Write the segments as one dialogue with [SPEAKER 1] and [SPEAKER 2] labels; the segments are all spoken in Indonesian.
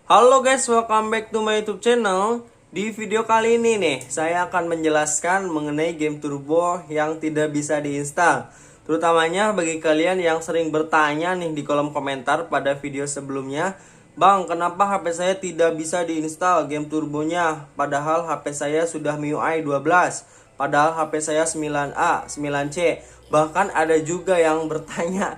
[SPEAKER 1] Halo guys, welcome back to my YouTube channel. Di video kali ini nih, saya akan menjelaskan mengenai game turbo yang tidak bisa diinstal. Terutamanya bagi kalian yang sering bertanya nih di kolom komentar pada video sebelumnya, Bang, kenapa HP saya tidak bisa diinstal game turbonya? Padahal HP saya sudah MIUI 12, padahal HP saya 9A, 9C. Bahkan ada juga yang bertanya,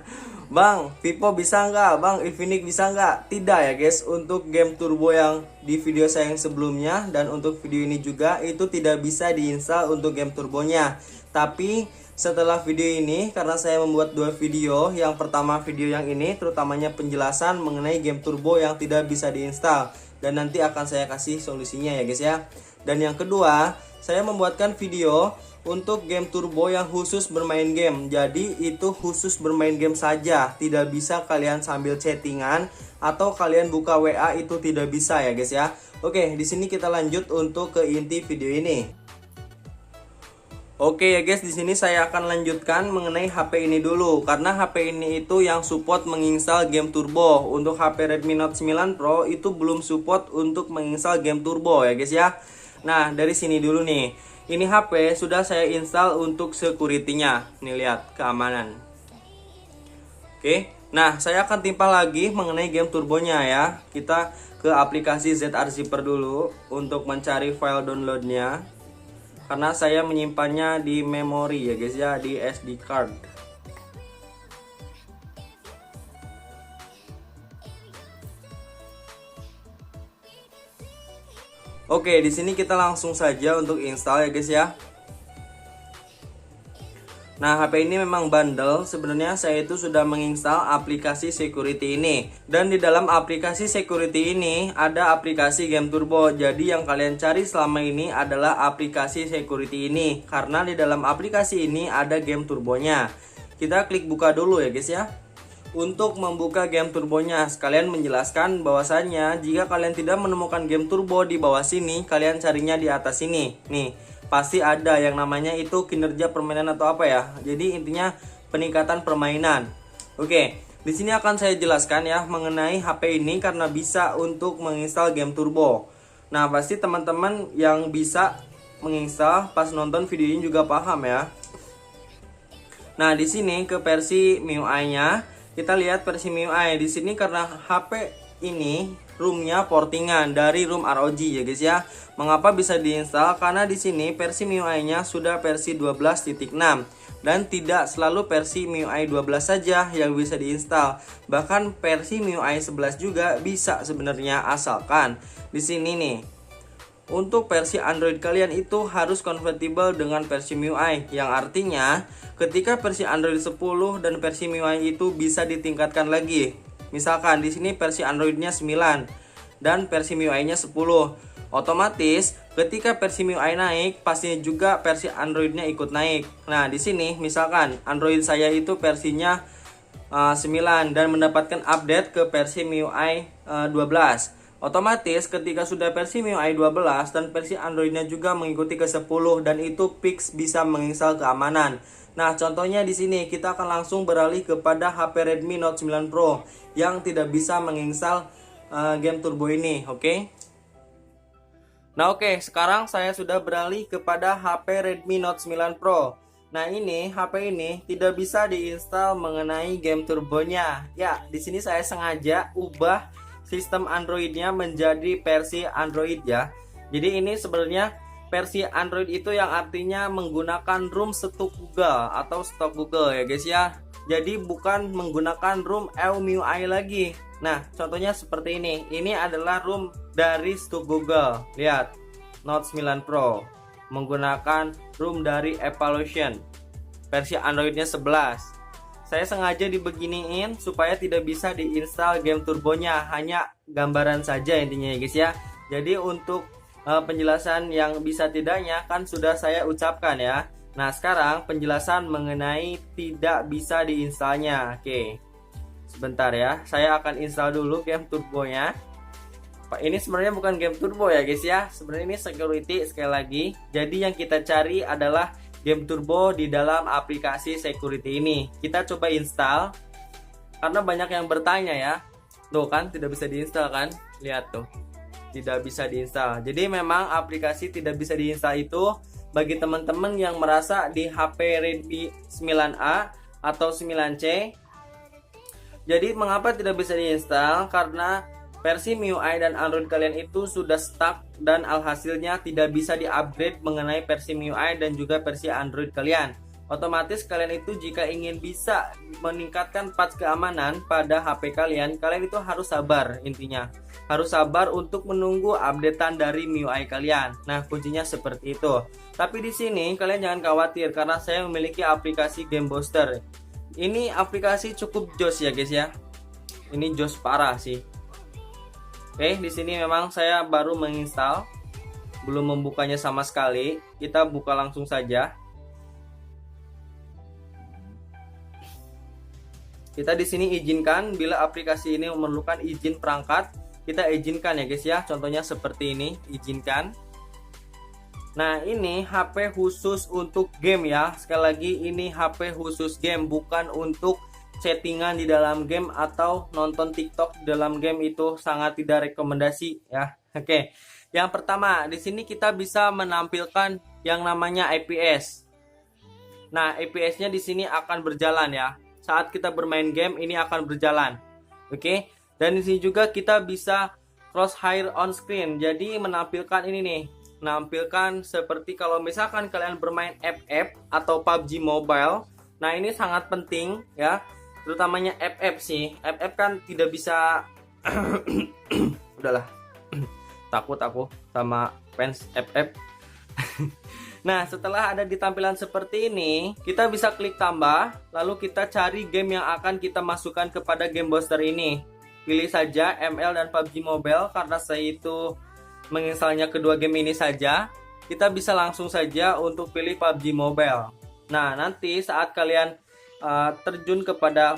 [SPEAKER 1] Bang, Vivo bisa nggak? Bang, Infinix bisa nggak? Tidak ya guys, untuk game turbo yang di video saya yang sebelumnya dan untuk video ini juga itu tidak bisa diinstal untuk game turbonya. Tapi setelah video ini, karena saya membuat dua video, yang pertama video yang ini terutamanya penjelasan mengenai game turbo yang tidak bisa diinstal. Dan nanti akan saya kasih solusinya ya guys ya. Dan yang kedua, saya membuatkan video untuk game turbo yang khusus bermain game. Jadi itu khusus bermain game saja, tidak bisa kalian sambil chattingan atau kalian buka WA, itu tidak bisa ya guys ya. Oke, di sini kita lanjut untuk ke inti video ini. Oke ya guys, di sini saya akan lanjutkan mengenai HP ini dulu, karena HP ini itu yang support menginstal game turbo. Untuk HP Redmi Note 9 Pro itu belum support untuk menginstal game turbo ya guys ya. Nah, dari sini dulu nih. Ini HP sudah saya install untuk security-nya. Nih lihat, keamanan. Oke. Nah, saya akan timpa lagi mengenai game turbonya ya. Kita ke aplikasi ZR Zipper dulu untuk mencari file downloadnya. Karena saya menyimpannya di memori ya guys ya, di SD card. Oke, di sini kita langsung saja untuk install ya guys ya. Nah, HP ini memang bandel. Sebenarnya saya itu sudah menginstal aplikasi security ini. Dan di dalam aplikasi security ini ada aplikasi game turbo. Jadi yang kalian cari selama ini adalah aplikasi security ini, karena di dalam aplikasi ini ada game turbonya. Kita klik buka dulu ya guys ya. Untuk membuka game turbonya, sekalian menjelaskan bahwasannya jika kalian tidak menemukan game turbo di bawah sini, kalian carinya di atas sini. Nih, pasti ada yang namanya itu kinerja permainan atau apa ya. Jadi intinya peningkatan permainan. Oke, di sini akan saya jelaskan ya mengenai HP ini karena bisa untuk menginstal game turbo. Nah, pasti teman-teman yang bisa menginstal pas nonton video ini juga paham ya. Nah, di sini ke versi MIUI-nya. Kita lihat versi MIUI di sini karena HP ini ROM-nya portingan dari ROM ROG ya guys ya. Mengapa bisa diinstal? Karena di sini versi MIUI-nya sudah versi 12.6 dan tidak selalu versi MIUI 12 saja yang bisa diinstal. Bahkan versi MIUI 11 juga bisa sebenarnya, asalkan di sini nih. Untuk versi Android kalian itu harus kompatibel dengan versi MIUI, yang artinya ketika versi Android 10 dan versi MIUI itu bisa ditingkatkan lagi. Misalkan di sini versi Androidnya 9 dan versi MIUI-nya 10. Otomatis ketika versi MIUI naik, pastinya juga versi Androidnya ikut naik. Nah, di sini misalkan Android saya itu versinya 9 dan mendapatkan update ke versi MIUI 12. Otomatis ketika sudah versi MIUI 12 dan versi Androidnya juga mengikuti ke 10 dan itu fix bisa menginstal keamanan. Nah, contohnya di sini kita akan langsung beralih kepada HP Redmi Note 9 Pro yang tidak bisa menginstal game turbo ini, oke? Nah, oke, sekarang saya sudah beralih kepada HP Redmi Note 9 Pro. Nah, ini HP ini tidak bisa diinstal mengenai game turbonya. Ya, di sini saya sengaja ubah sistem Androidnya menjadi versi Android ya. Jadi ini sebenarnya versi Android itu yang artinya menggunakan ROM stok Google atau stok Google ya guys ya. Jadi bukan menggunakan ROM MIUI lagi. Nah, contohnya seperti ini. Ini adalah ROM dari stok Google. Lihat, Note 9 Pro menggunakan ROM dari Evolution. Versi Androidnya 11. Saya sengaja dibeginiin supaya tidak bisa diinstal game turbonya, hanya gambaran saja intinya ya guys ya. Jadi untuk penjelasan yang bisa tidaknya kan sudah saya ucapkan ya. Nah, sekarang penjelasan mengenai tidak bisa diinstalnya. Oke, sebentar ya, saya akan install dulu game turbonya. Ini sebenarnya bukan game turbo ya guys ya, sebenarnya ini security sekali lagi. Jadi yang kita cari adalah game turbo di dalam aplikasi security ini. Kita coba install karena banyak yang bertanya ya, Tuh kan tidak bisa diinstal kan? Lihat tuh. Tidak bisa diinstal. Jadi memang aplikasi tidak bisa diinstal itu bagi teman-teman yang merasa di HP Redmi 9A atau 9C. Jadi mengapa tidak bisa diinstal? Karena versi MIUI dan Android kalian itu sudah stuck dan alhasilnya tidak bisa di-upgrade mengenai versi MIUI dan juga versi Android kalian. Otomatis kalian itu jika ingin bisa meningkatkan patch keamanan pada HP kalian itu harus sabar intinya. Harus sabar untuk menunggu updatean dari MIUI kalian. Nah, kuncinya seperti itu. Tapi di sini kalian jangan khawatir karena saya memiliki aplikasi Game Booster. Ini aplikasi cukup jos ya guys ya. Ini jos parah sih. Oke, di sini memang saya baru menginstal. Belum membukanya sama sekali. Kita buka langsung saja. Kita di sini izinkan bila aplikasi ini memerlukan izin perangkat, kita izinkan ya guys ya. Contohnya seperti ini, izinkan. Nah, ini HP khusus untuk game ya. Sekali lagi ini HP khusus game, bukan untuk chattingan di dalam game atau nonton TikTok di dalam game, itu sangat tidak rekomendasi ya. Oke. Yang pertama, di sini kita bisa menampilkan yang namanya IPS. Nah, IPS-nya di sini akan berjalan ya. Saat kita bermain game ini akan berjalan. Oke. Dan di sini juga kita bisa crosshair on screen. Jadi menampilkan ini nih. Menampilkan seperti kalau misalkan kalian bermain FF atau PUBG Mobile. Nah, ini sangat penting ya. Terutamanya FF sih. FF kan tidak bisa udahlah. Takut aku sama fans FF. Nah, setelah ada di tampilan seperti ini, kita bisa klik tambah, lalu kita cari game yang akan kita masukkan kepada Game Booster ini. Pilih saja ML dan PUBG Mobile karena saya itu menginstalnya kedua game ini saja. Kita bisa langsung saja untuk pilih PUBG Mobile. Nah, nanti saat kalian terjun kepada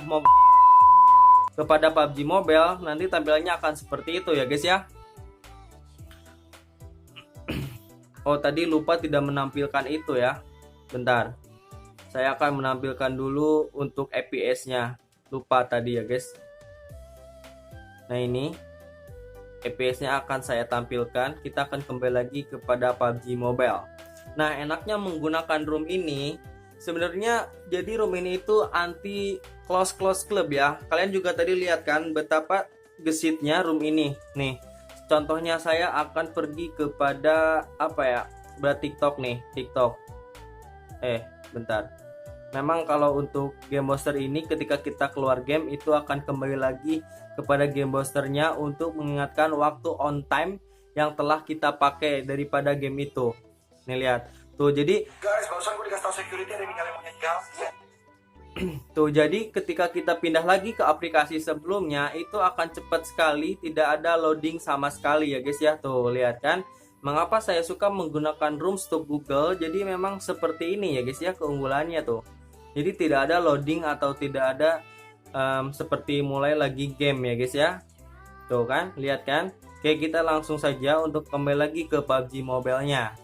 [SPEAKER 1] PUBG Mobile, nanti tampilannya akan seperti itu ya guys ya. Oh, tadi lupa tidak menampilkan itu ya. Bentar. Saya akan menampilkan dulu untuk FPS-nya. Lupa tadi ya, guys. Nah, ini FPS-nya akan saya tampilkan. Kita akan kembali lagi kepada PUBG Mobile. Nah, enaknya menggunakan ROM ini, sebenarnya jadi ROM ini itu anti close club ya. Kalian juga tadi lihat kan betapa gesitnya ROM ini. Nih. Contohnya saya akan pergi kepada apa ya? Berarti TikTok nih, TikTok. Bentar. Memang kalau untuk Game Booster ini ketika kita keluar game itu akan kembali lagi kepada Game Boosternya untuk mengingatkan waktu on time yang telah kita pakai daripada game itu. Nih lihat. Tuh jadi guys, barusan gue dikasih tahu security ada yang punya gas. Tuh, jadi ketika kita pindah lagi ke aplikasi sebelumnya itu akan cepat sekali, tidak ada loading sama sekali ya guys ya. Tuh, lihat kan. Mengapa saya suka menggunakan ROM stok Google? Jadi memang seperti ini ya guys ya keunggulannya tuh. Jadi tidak ada loading atau tidak ada seperti mulai lagi game ya guys ya. Tuh kan, lihat kan. Oke, kita langsung saja untuk kembali lagi ke PUBG Mobile-nya.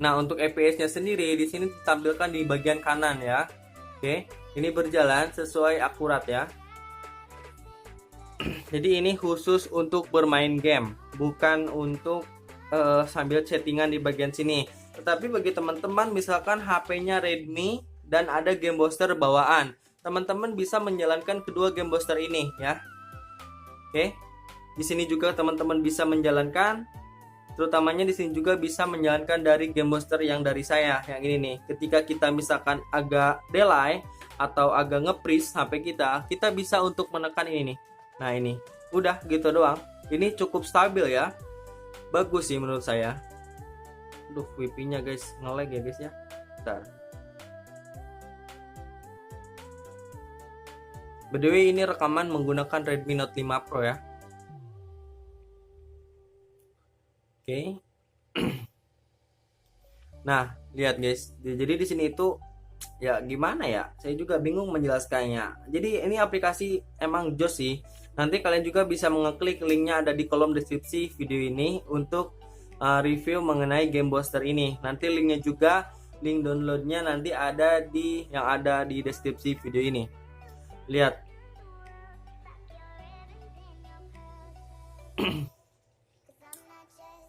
[SPEAKER 1] Nah, untuk FPS-nya sendiri di sini ditampilkan di bagian kanan ya. Oke, ini berjalan sesuai akurat ya. Jadi ini khusus untuk bermain game, bukan untuk sambil chattingan di bagian sini. Tetapi bagi teman-teman misalkan HP-nya Redmi dan ada Game Booster bawaan, teman-teman bisa menjalankan kedua Game Booster ini ya. Oke, di sini juga teman-teman bisa menjalankan. Terutamanya di sini juga bisa menjalankan dari Game Booster yang dari saya yang ini nih. Ketika kita misalkan agak delay atau agak nge-freeze HP kita bisa untuk menekan ini nih. Nah, ini udah gitu doang. Ini cukup stabil ya. Bagus sih menurut saya. Duh, WiFi-nya guys nge-lag ya guys ya. Bentar. By the way, ini rekaman menggunakan Redmi Note 5 Pro ya. Oke. Nah, lihat guys. Jadi di sini itu ya gimana ya? Saya juga bingung menjelaskannya. Jadi ini aplikasi emang jos sih. Nanti kalian juga bisa mengeklik linknya ada di kolom deskripsi video ini untuk review mengenai Game Booster ini. Nanti linknya juga, link downloadnya nanti ada di yang ada di deskripsi video ini. Lihat.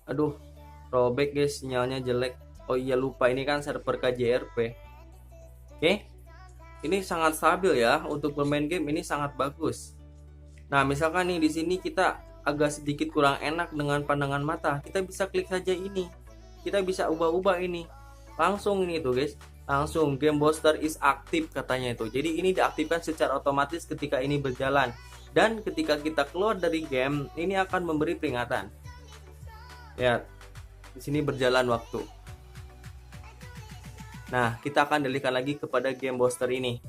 [SPEAKER 1] Aduh, robek guys, sinyalnya jelek. Oh iya, lupa ini kan server KJRP. Oke, ini sangat stabil ya untuk bermain game, ini sangat bagus. Nah, misalkan nih di sini kita agak sedikit kurang enak dengan pandangan mata, kita bisa klik saja ini. Kita bisa ubah-ubah ini. Langsung ini tuh guys, langsung game booster is aktif katanya itu. Jadi ini diaktifkan secara otomatis ketika ini berjalan. Dan ketika kita keluar dari game, ini akan memberi peringatan. Ya, di sini berjalan waktu. Nah, kita akan alihkan lagi kepada game booster ini.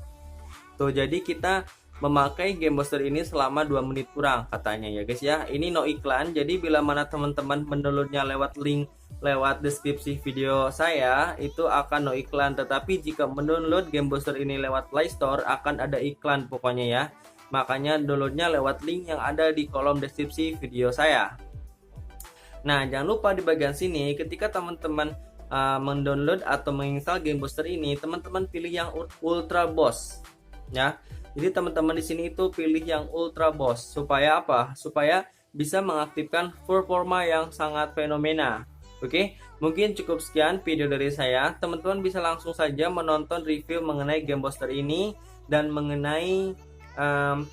[SPEAKER 1] Tuh, jadi kita memakai game booster ini selama 2 menit kurang katanya ya guys ya. Ini no iklan, jadi bila mana teman-teman mendownloadnya lewat link lewat deskripsi video saya itu akan no iklan, tetapi jika mendownload game booster ini lewat Play Store akan ada iklan pokoknya ya. Makanya downloadnya lewat link yang ada di kolom deskripsi video saya. Nah, jangan lupa di bagian sini ketika teman-teman mendownload atau menginstal game booster ini, teman-teman pilih yang Ultra Boss ya. Jadi teman-teman di sini itu pilih yang Ultra Boss supaya apa? Supaya bisa mengaktifkan performa yang sangat fenomena. Oke, mungkin cukup sekian video dari saya. Teman-teman bisa langsung saja menonton review mengenai game booster ini dan mengenai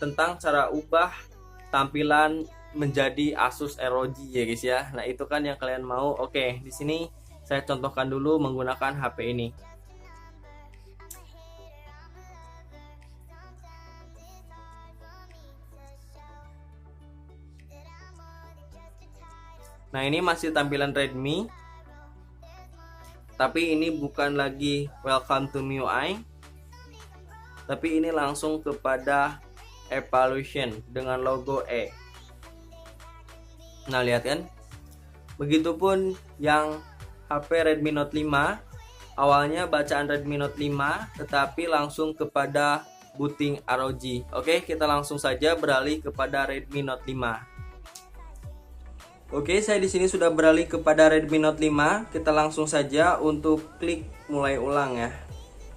[SPEAKER 1] tentang cara ubah tampilan menjadi Asus ROG ya guys ya. Nah, itu kan yang kalian mau. Oke, di sini saya contohkan dulu menggunakan HP ini. Nah, ini masih tampilan Redmi. Tapi ini bukan lagi welcome to MIUI. Tapi ini langsung kepada evaluation dengan logo E. Nah, lihat kan? Begitupun yang HP Redmi Note 5. Awalnya bacaan Redmi Note 5, tetapi langsung kepada booting ROG. Oke, kita langsung saja beralih kepada Redmi Note 5. Oke, saya di sini sudah beralih kepada Redmi Note 5. Kita langsung saja untuk klik mulai ulang ya.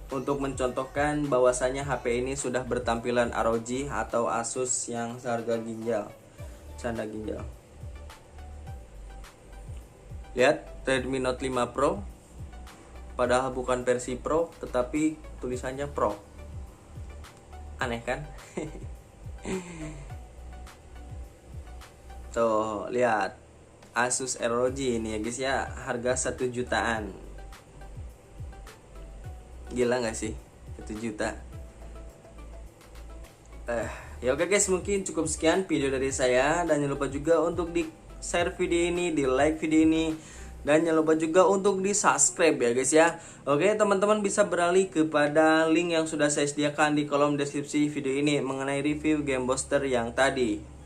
[SPEAKER 1] Untuk mencontohkan bahwasanya HP ini sudah bertampilan ROG atau Asus yang seharga ginjal. Canda ginjal. Lihat, Redmi Note 5 Pro. Padahal bukan versi Pro, tetapi tulisannya Pro. Aneh kan? Tuh, lihat. Asus ROG ini ya guys ya, harga 1 jutaan. Gila nggak sih? 1 juta. Ya oke guys, mungkin cukup sekian video dari saya, dan jangan lupa juga untuk di share video ini, di like video ini, dan jangan lupa juga untuk di subscribe ya guys ya. Oke, teman-teman bisa beralih kepada link yang sudah saya sediakan di kolom deskripsi video ini mengenai review game booster yang tadi.